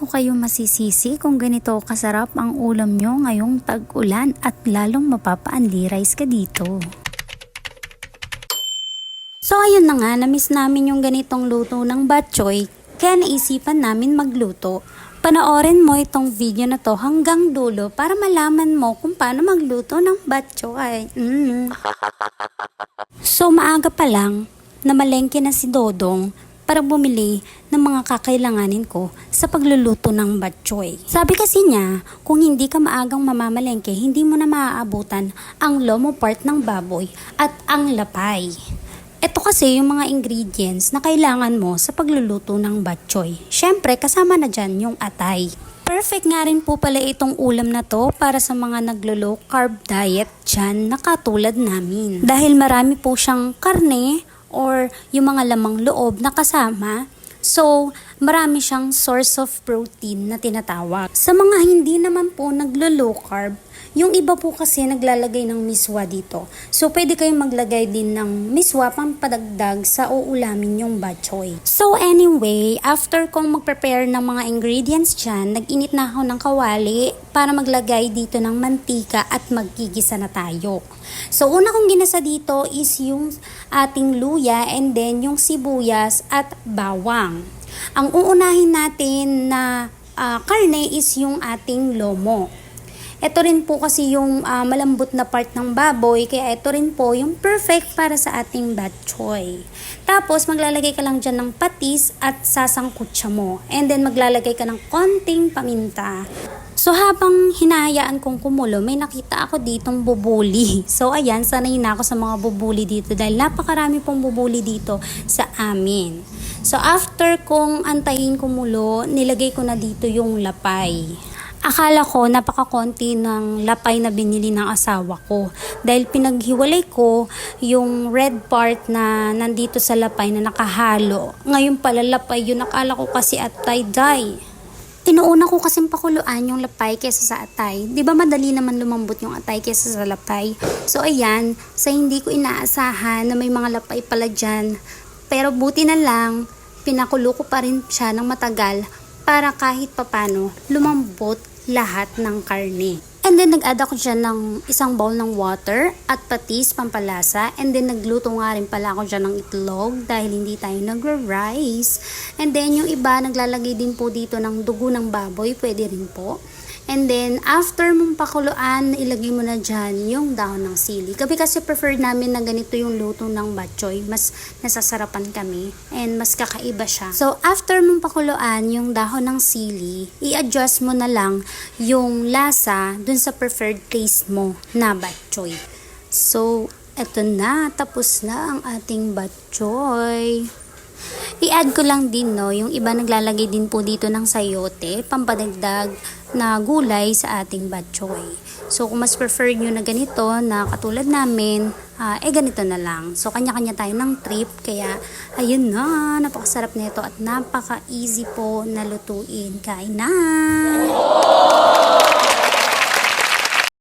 ko kayo masisisi kung ganito kasarap ang ulam nyo ngayong tag-ulan at lalong mapapa-unli rice ka dito. So ayun na nga, na-miss namin yung ganitong luto ng bok choy, kaya naisipan namin magluto. Panoorin mo itong video na to hanggang dulo para malaman mo kung paano magluto ng bok choy. So maaga pa lang, namalengke na si Dodong para bumili ng mga kakailanganin ko sa pagluluto ng bok choy. Sabi kasi niya, kung hindi ka maagang mamamalengke, hindi mo na maaabutan ang lomo part ng baboy at ang lapay. Ito kasi yung mga ingredients na kailangan mo sa pagluluto ng bok choy. Syempre, kasama na dyan yung atay. Perfect nga rin po pala itong ulam na to para sa mga naglo-low carb diet dyan na katulad namin. Dahil marami po siyang karne or yung mga lamang loob na kasama. So, marami siyang source of protein na tinatawag. Sa mga hindi naman po naglo-low carb, yung iba po kasi naglalagay ng miswa dito. So, pwede kayong maglagay din ng miswa pampadagdag sa uulamin yung bok choy. So, anyway, after kong mag-prepare ng mga ingredients dyan, nag-init na ako ng kawali para maglagay dito ng mantika at maggigisa na tayo. So, una kong ginasa dito is yung ating luya and then yung sibuyas at bawang. Ang uunahin natin na karne is yung ating lomo. Ito rin po kasi yung malambot na part ng baboy, kaya ito rin po yung perfect para sa ating bok choy. Tapos maglalagay ka lang dyan ng patis at sasangkutsa mo. And then maglalagay ka ng konting paminta. So habang hinahayaan kong kumulo, may nakita ako ditong bubuli. So ayan, sanay na ako sa mga bubuli dito dahil napakarami pong bubuli dito sa amin. So after kong antayin kumulo, nilagay ko na dito yung lapay. Akala ko napakakonti ng lapay na binili ng asawa ko dahil pinaghiwalay ko yung red part na nandito sa lapay na nakahalo. Ngayon pala lapay yun, akala ko kasi atay day. Inuuna ko kasing pakuluan yung lapay kesa sa atay. Di ba madali naman lumambot yung atay kesa sa lapay? So ayan, sa hindi ko inaasahan na may mga lapay pala dyan. Pero buti na lang, pinakulo ko pa rin siya ng matagal para kahit papano lumambot lahat ng karne. And then nag-add ako dyan ng isang bowl ng water at patis pampalasa. And then nagluto nga rin pala ako dyan ng itlog dahil hindi tayo nagra-rice. And then yung iba naglalagay din po dito ng dugo ng baboy, pwede rin po. And then, after mong pakuluan, ilagay mo na dyan yung dahon ng sili. Gabi kasi preferred namin na ganito yung luto ng bok choy. Mas nasasarapan kami and mas kakaiba siya. So, after mong pakuluan yung dahon ng sili, i-adjust mo na lang yung lasa dun sa preferred taste mo na bok choy. So, eto na. Tapos na ang ating bok choy. I-add ko lang din yung iba naglalagay din po dito ng sayote, pampadagdag na gulay sa ating bok choy. So kung mas prefer nyo na ganito na katulad namin, ganito na lang. So kanya-kanya tayo ng trip, kaya ayun na, napakasarap nito at napaka-easy po na lutuin. Kain na!